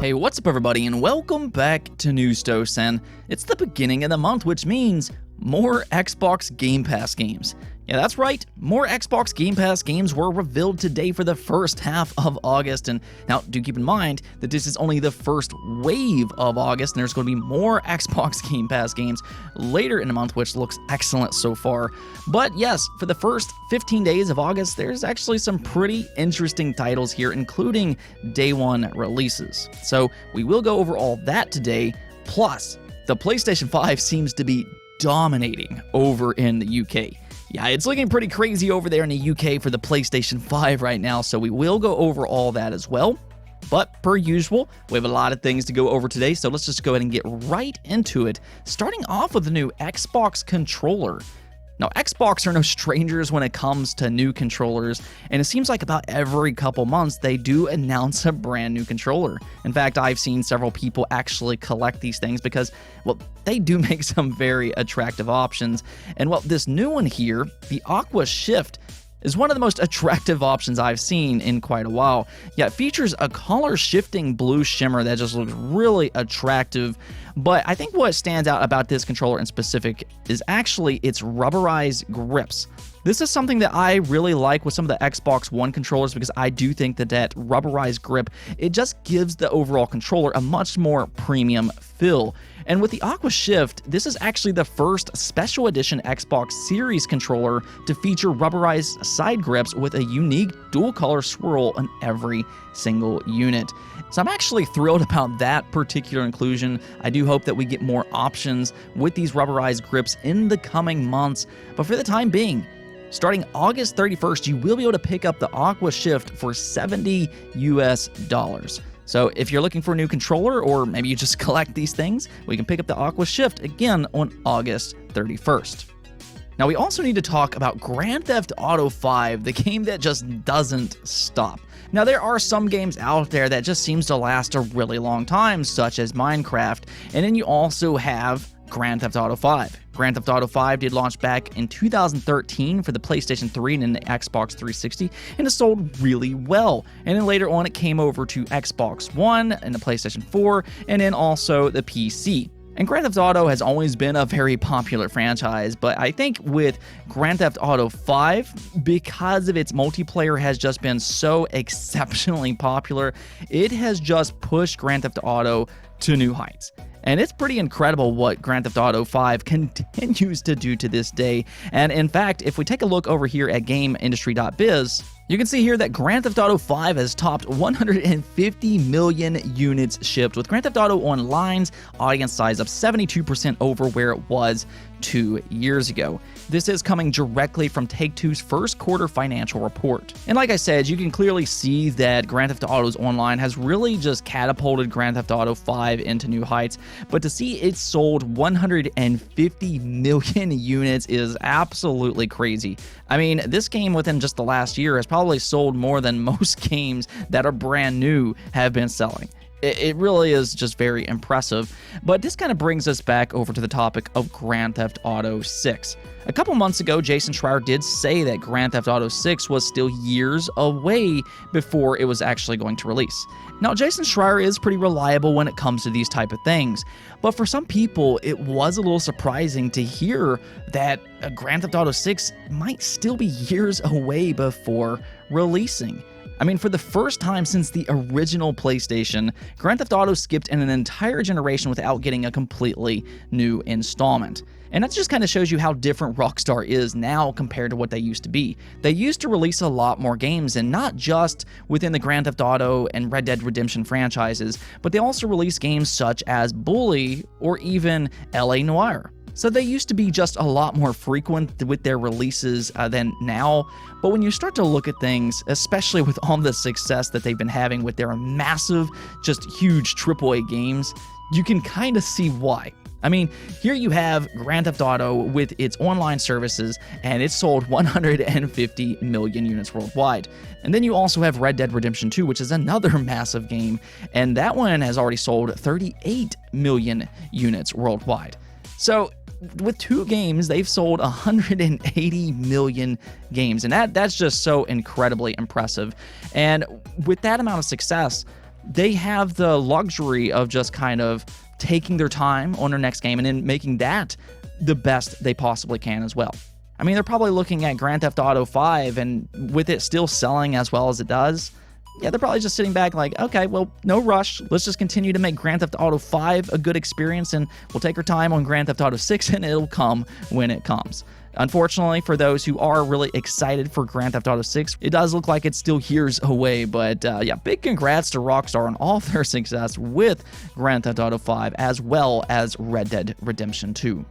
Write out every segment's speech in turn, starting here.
Hey, what's up everybody, and welcome back to Newsdose, and it's the beginning of the month, which means more Xbox Game Pass games. Yeah, that's right, more Xbox Game Pass games were revealed today for the first half of August, and now do keep in mind that this is only the first wave of August, and there's going to be more Xbox Game Pass games later in the month, which looks excellent so far. But yes, for the first 15 days of August, there's actually some pretty interesting titles here, including day one releases. So we will go over all that today, plus the PlayStation 5 seems to be dominating over in the UK. Yeah, it's looking pretty crazy over there in the UK for the PlayStation 5 right now, so we will go over all that as well. But per usual, we have a lot of things to go over today, so let's just go ahead and get right into it, starting off with the new Xbox controller. Now, Xbox are no strangers when it comes to new controllers, and it seems like about every couple months they do announce a brand new controller. In fact, I've seen several people actually collect these things because, well, they do make some very attractive options. And well, this new one here, the Aqua Shift, is one of the most attractive options I've seen in quite a while. Yeah, it features a color-shifting blue shimmer that just looks really attractive, but I think what stands out about this controller in specific is actually its rubberized grips. This is something that I really like with some of the Xbox One controllers because I do think that that rubberized grip, it just gives the overall controller a much more premium feel. And with the Aqua Shift, this is actually the first special edition Xbox Series controller to feature rubberized side grips with a unique dual color swirl on every single unit. So I'm actually thrilled about that particular inclusion. I do hope that we get more options with these rubberized grips in the coming months, but for the time being, starting August 31st, you will be able to pick up the Aqua Shift for $70 US. So if you're looking for a new controller, or maybe you just collect these things, we can pick up the Aqua Shift again on August 31st. Now we also need to talk about Grand Theft Auto 5, the game that just doesn't stop. Now there are some games out there that just seems to last a really long time, such as Minecraft, and then you also have Grand Theft Auto 5. Grand Theft Auto 5 did launch back in 2013 for the PlayStation 3 and then the Xbox 360, and it sold really well. And then later on it came over to Xbox One and the PlayStation 4, and then also the PC. And Grand Theft Auto has always been a very popular franchise, but I think with Grand Theft Auto 5, because of its multiplayer has just been so exceptionally popular, it has just pushed Grand Theft Auto to new heights. And it's pretty incredible what Grand Theft Auto 5 continues to do to this day. And in fact, if we take a look over here at GameIndustry.biz, you can see here that Grand Theft Auto 5 has topped 150 million units shipped, with Grand Theft Auto Online's audience size up 72% over where it was 2 years ago. This is coming directly from Take-Two's first quarter financial report. And like I said, you can clearly see that Grand Theft Auto's Online has really just catapulted Grand Theft Auto 5 into new heights, but to see it sold 150 million units is absolutely crazy. I mean, this game within just the last year has probably sold more than most games that are brand new have been selling. It really is just very impressive. But this kind of brings us back over to the topic of Grand Theft Auto 6. A couple months ago, Jason Schreier did say that Grand Theft Auto 6 was still years away before it was actually going to release. Now, Jason Schreier is pretty reliable when it comes to these type of things, but for some people, it was a little surprising to hear that Grand Theft Auto 6 might still be years away before releasing. I mean, for the first time since the original PlayStation, Grand Theft Auto skipped an entire generation without getting a completely new installment. And that just kind of shows you how different Rockstar is now compared to what they used to be. They used to release a lot more games, and not just within the Grand Theft Auto and Red Dead Redemption franchises, but they also release games such as Bully or even LA Noire. So they used to be just a lot more frequent with their releases than now. But when you start to look at things, especially with all the success that they've been having with their massive, just huge AAA games, you can kind of see why. I mean, here you have Grand Theft Auto with its online services, and it sold 150 million units worldwide. And then you also have Red Dead Redemption 2, which is another massive game, and that one has already sold 38 million units worldwide. So with two games, they've sold 180 million games, and that's just so incredibly impressive. And with that amount of success, they have the luxury of just kind of taking their time on their next game and then making that the best they possibly can as well. I mean, they're probably looking at Grand Theft Auto 5, and with it still selling as well as it does, yeah, they're probably just sitting back like, okay, well, no rush. Let's just continue to make Grand Theft Auto 5 a good experience, and we'll take our time on Grand Theft Auto 6, and it'll come when it comes. Unfortunately, for those who are really excited for Grand Theft Auto 6, it does look like it's still years away, but yeah, big congrats to Rockstar on all their success with Grand Theft Auto 5, as well as Red Dead Redemption 2.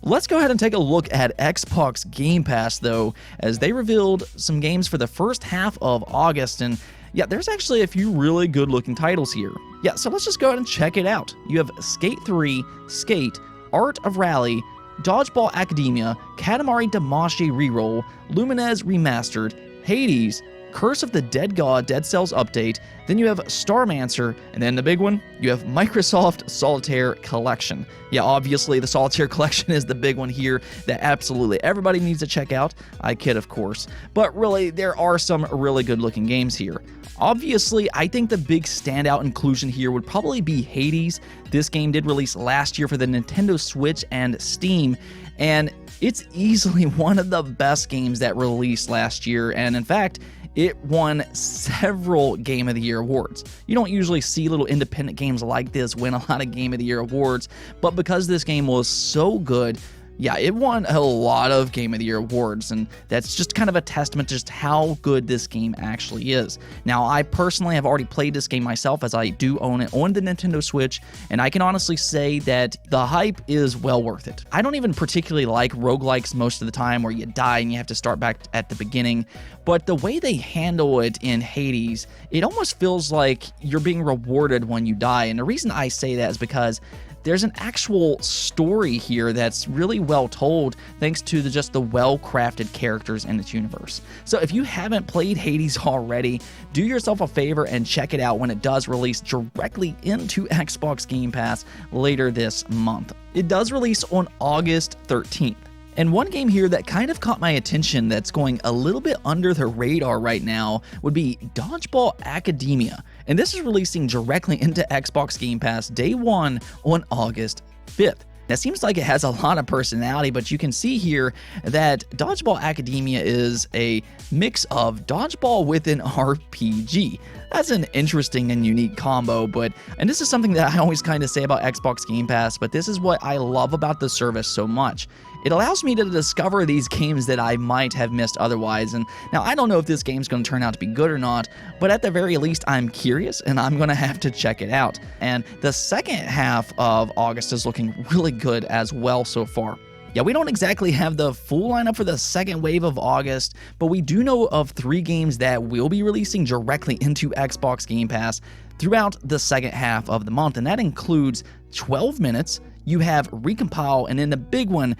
Let's go ahead and take a look at Xbox Game Pass, though, as they revealed some games for the first half of August, and yeah, there's actually a few really good-looking titles here. Yeah, so let's just go ahead and check it out. You have Skate 3, Skate, Art of Rally, Dodgeball Academia, Katamari Damacy Reroll, Lumines Remastered, Hades, Curse of the Dead God Dead Cells Update, then you have Starmancer, and then the big one, you have Microsoft Solitaire Collection. Yeah, obviously the Solitaire Collection is the big one here that absolutely everybody needs to check out. I kid, of course. But really, there are some really good looking games here. Obviously, I think the big standout inclusion here would probably be Hades. This game did release last year for the Nintendo Switch and Steam, and it's easily one of the best games that released last year, and in fact, it won several Game of the Year awards. You don't usually see little independent games like this win a lot of Game of the Year awards, but because this game was so good, yeah, it won a lot of Game of the Year awards, and that's just kind of a testament to just how good this game actually is. Now, I personally have already played this game myself, as I do own it on the Nintendo Switch, and I can honestly say that the hype is well worth it. I don't even particularly like roguelikes most of the time, where you die and you have to start back at the beginning, but the way they handle it in Hades, it almost feels like you're being rewarded when you die, and the reason I say that is because there's an actual story here that's really well told thanks to just the well-crafted characters in its universe. So if you haven't played Hades already, do yourself a favor and check it out when it does release directly into Xbox Game Pass later this month. It does release on August 13th. And one game here that kind of caught my attention that's going a little bit under the radar right now would be Dodgeball Academia. And this is releasing directly into Xbox Game Pass day one on August 5th. That seems like it has a lot of personality, but you can see here that Dodgeball Academia is a mix of dodgeball with an RPG. That's an interesting and unique combo, and this is something that I always kind of say about Xbox Game Pass, but this is what I love about the service so much. It allows me to discover these games that I might have missed otherwise, and now I don't know if this game's going to turn out to be good or not, but at the very least I'm curious and I'm going to have to check it out. And the second half of August is looking really good as well so far. Yeah, we don't exactly have the full lineup for the second wave of August, but we do know of 3 games that will be releasing directly into Xbox Game Pass throughout the second half of the month, and that includes 12 Minutes, you have Recompile, and then the big one,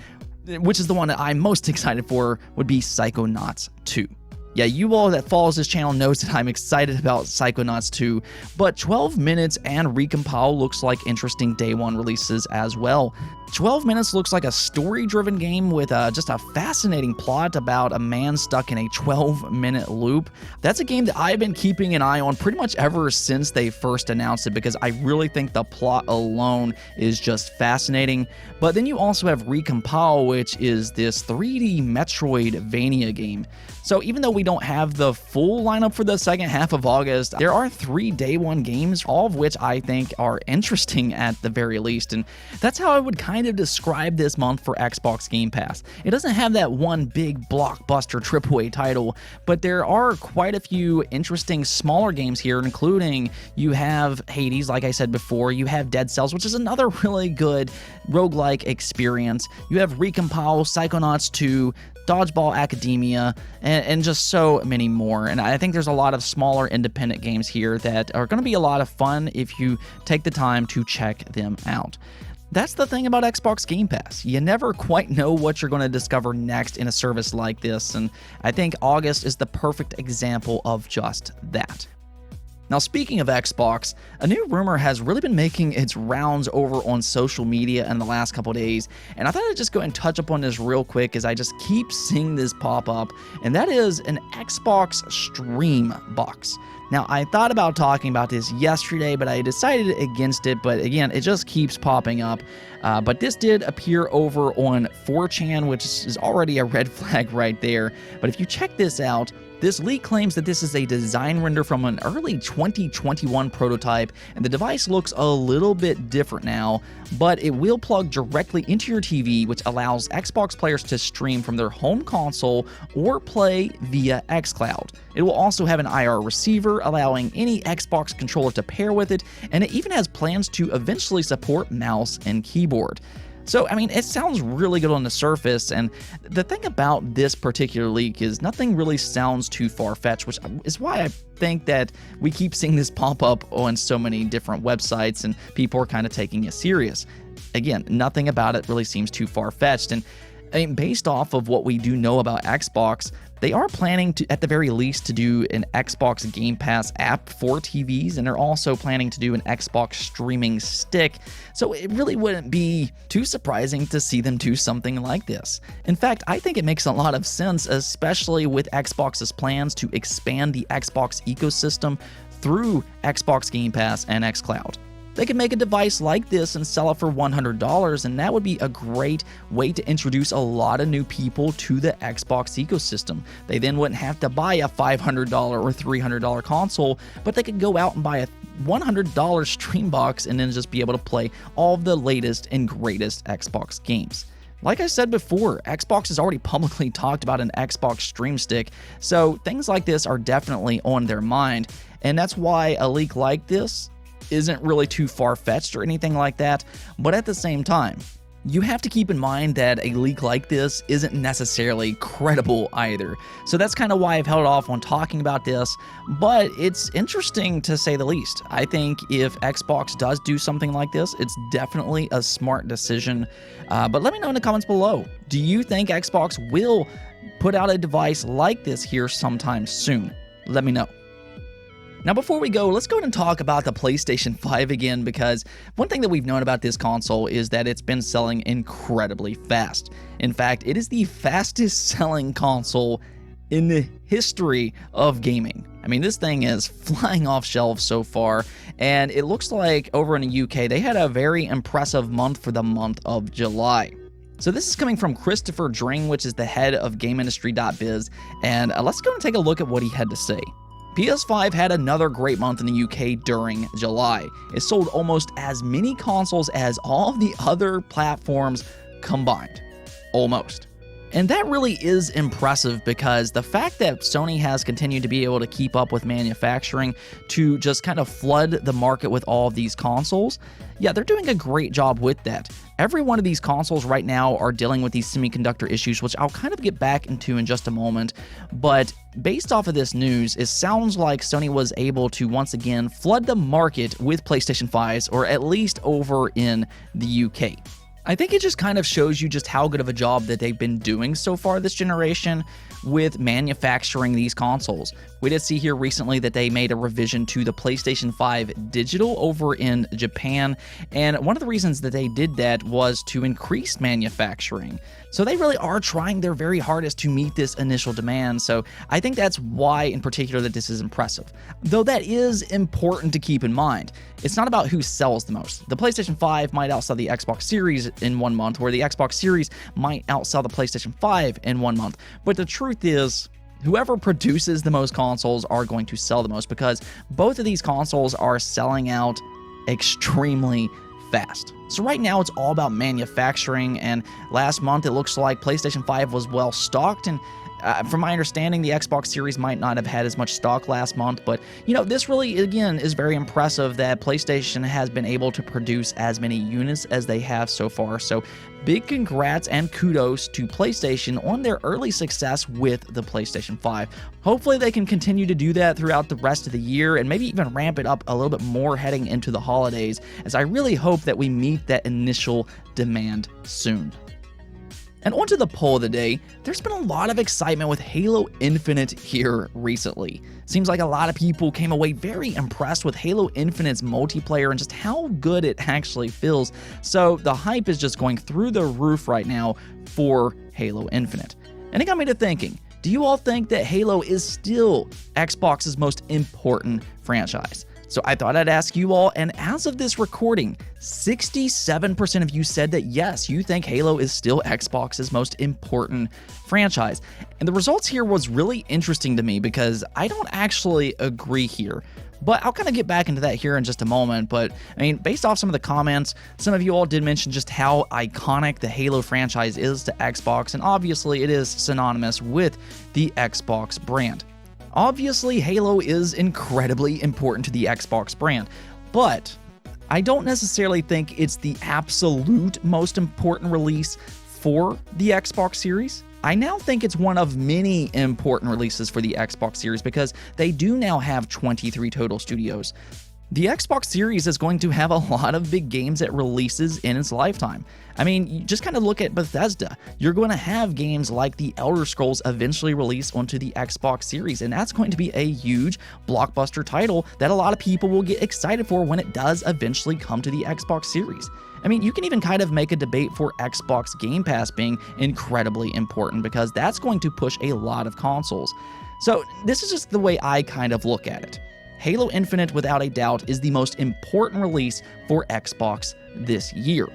which is the one that I'm most excited for, would be Psychonauts 2. Yeah, you all that follows this channel knows that I'm excited about Psychonauts 2, but 12 Minutes and Recompile looks like interesting day one releases as well. 12 Minutes looks like a story-driven game with just a fascinating plot about a man stuck in a 12-minute loop. That's a game that I've been keeping an eye on pretty much ever since they first announced it, because I really think the plot alone is just fascinating. But then you also have Recompile, which is this 3D Metroidvania game. So even though we don't have the full lineup for the second half of August, there are 3 day one games, all of which I think are interesting at the very least, and that's how I would kind of describe this month for Xbox Game Pass. It doesn't have that one big blockbuster AAA title, but there are quite a few interesting smaller games here, including you have Hades, like I said before, you have Dead Cells, which is another really good roguelike experience, you have Recompile, Psychonauts 2, Dodgeball Academia, and just so many more. And I think there's a lot of smaller independent games here that are going to be a lot of fun if you take the time to check them out. That's the thing about Xbox Game Pass. You never quite know what you're going to discover next in a service like this, and I think August is the perfect example of just that. Now, speaking of Xbox, a new rumor has really been making its rounds over on social media in the last couple days, and I thought I'd just go and touch up on this real quick as I just keep seeing this pop up, and that is an Xbox Stream box. Now, I thought about talking about this yesterday, but I decided against it. But again, it just keeps popping up. But this did appear over on 4chan, which is already a red flag right there. But if you check this out, this leak claims that this is a design render from an early 2021 prototype, and the device looks a little bit different now, but it will plug directly into your TV, which allows Xbox players to stream from their home console or play via xCloud. It will also have an IR receiver, allowing any Xbox controller to pair with it, and it even has plans to eventually support mouse and keyboard. So, I mean, it sounds really good on the surface, and the thing about this particular leak is nothing really sounds too far-fetched, which is why I think that we keep seeing this pop up on so many different websites, and people are kind of taking it serious. Again, nothing about it really seems too far-fetched, and I mean, based off of what we do know about Xbox, they are planning to, at the very least, to do an Xbox Game Pass app for TVs, and they're also planning to do an Xbox streaming stick, so it really wouldn't be too surprising to see them do something like this. In fact, I think it makes a lot of sense, especially with Xbox's plans to expand the Xbox ecosystem through Xbox Game Pass and xCloud. They could make a device like this and sell it for $100, and that would be a great way to introduce a lot of new people to the Xbox ecosystem. They then wouldn't have to buy a $500 or $300 console, but they could go out and buy a $100 stream box and then just be able to play all of the latest and greatest Xbox games. Like I said before, Xbox has already publicly talked about an Xbox Stream Stick, so things like this are definitely on their mind, and that's why a leak like this isn't really too far-fetched or anything like that, but at the same time, you have to keep in mind that a leak like this isn't necessarily credible either. So that's kind of why I've held off on talking about this, but it's interesting to say the least. I think if Xbox does do something like this, it's definitely a smart decision. But let me know in the comments below. Do you think Xbox will put out a device like this here sometime soon? Let me know. Now, before we go, let's go ahead and talk about the PlayStation 5 again, because one thing that we've known about this console is that it's been selling incredibly fast. In fact, it is the fastest selling console in the history of gaming. I mean, this thing is flying off shelves so far, and it looks like over in the UK, they had a very impressive month for the month of July. So this is coming from Christopher Dring, which is the head of GameIndustry.biz, and let's go and take a look at what he had to say. PS5 had another great month in the UK during July. It sold almost as many consoles as all of the other platforms combined. Almost. And that really is impressive, because the fact that Sony has continued to be able to keep up with manufacturing to just kind of flood the market with all of these consoles, yeah, they're doing a great job with that. Every one of these consoles right now are dealing with these semiconductor issues, which I'll kind of get back into in just a moment, but based off of this news, it sounds like Sony was able to once again flood the market with PlayStation 5s, or at least over in the UK. I think it just kind of shows you just how good of a job that they've been doing so far this generation with manufacturing these consoles. We did see here recently that they made a revision to the PlayStation 5 digital over in Japan, and one of the reasons that they did that was to increase manufacturing. So they really are trying their very hardest to meet this initial demand, so I think that's why in particular that this is impressive. Though that is important to keep in mind. It's not about who sells the most. The PlayStation 5 might outsell the Xbox Series in 1 month, where the Xbox Series might outsell the PlayStation 5 in 1 month. But the truth is, whoever produces the most consoles are going to sell the most, because both of these consoles are selling out extremely fast. So right now it's all about manufacturing, and last month it looks like PlayStation 5 was well stocked, and from my understanding, the Xbox Series might not have had as much stock last month, but, you know, this really, again, is very impressive that PlayStation has been able to produce as many units as they have so far. So big congrats and kudos to PlayStation on their early success with the PlayStation 5. Hopefully they can continue to do that throughout the rest of the year, and maybe even ramp it up a little bit more heading into the holidays, as I really hope that we meet that initial demand soon. And onto the poll of the day, there's been a lot of excitement with Halo Infinite here recently. Seems like a lot of people came away very impressed with Halo Infinite's multiplayer and just how good it actually feels. So the hype is just going through the roof right now for Halo Infinite. And it got me to thinking, do Do you all think that Halo is still Xbox's most important franchise? So I thought I'd ask you all, and as of this recording, 67% of you said that yes, you think Halo is still Xbox's most important franchise. And the results here was really interesting to me because I don't actually agree here. But I'll kind of get back into that here in just a moment. But I mean, based off some of the comments, some of you all did mention just how iconic the Halo franchise is to Xbox, and obviously it is synonymous with the Xbox brand. Obviously, Halo is incredibly important to the Xbox brand, but I don't necessarily think it's the absolute most important release for the Xbox Series. I now think it's one of many important releases for the Xbox Series because they do now have 23 total studios. The Xbox Series is going to have a lot of big games it releases in its lifetime. I mean, you just kind of look at Bethesda. You're going to have games like The Elder Scrolls eventually release onto the Xbox Series, and that's going to be a huge blockbuster title that a lot of people will get excited for when it does eventually come to the Xbox Series. I mean, you can even kind of make a debate for Xbox Game Pass being incredibly important because that's going to push a lot of consoles. So this is just the way I kind of look at it. Halo Infinite, without a doubt, is the most important release for Xbox this year.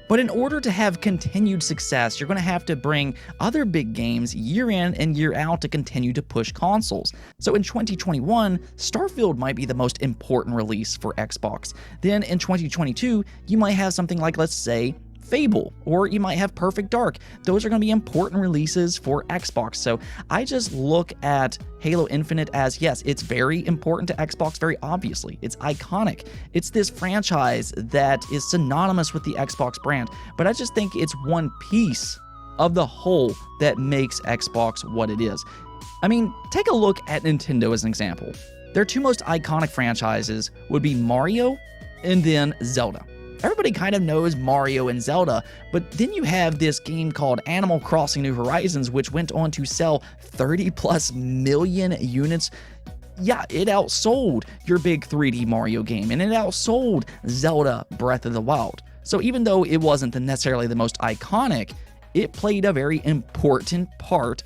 But in order to have continued success, you're going to have to bring other big games year in and year out to continue to push consoles. So in 2021, Starfield might be the most important release for Xbox. Then in 2022, you might have something like, let's say, Fable, or you might have Perfect Dark. Those are going to be important releases for Xbox. So I just look at Halo Infinite as, yes, it's very important to Xbox, very obviously. It's iconic. It's this franchise that is synonymous with the Xbox brand, but I just think it's one piece of the whole that makes Xbox what it is. I mean, take a look at Nintendo as an example. Their two most iconic franchises would be Mario and then Zelda. Everybody kind of knows Mario and Zelda, but then you have this game called Animal Crossing New Horizons, which went on to sell 30+ million units. Yeah, it outsold your big 3D Mario game, and it outsold Zelda Breath of the Wild. So even though it wasn't necessarily the most iconic, it played a very important part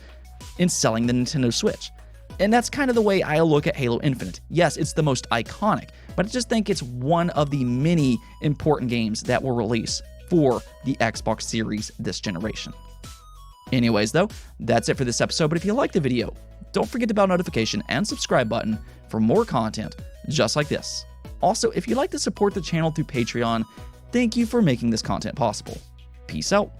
in selling the Nintendo Switch. And that's kind of the way I look at Halo Infinite. Yes, it's the most iconic, but I just think it's one of the many important games that will release for the Xbox Series this generation. Anyways, though, that's it for this episode, but if you liked the video, don't forget the bell notification and subscribe button for more content just like this. Also, if you'd like to support the channel through Patreon, thank you for making this content possible. Peace out.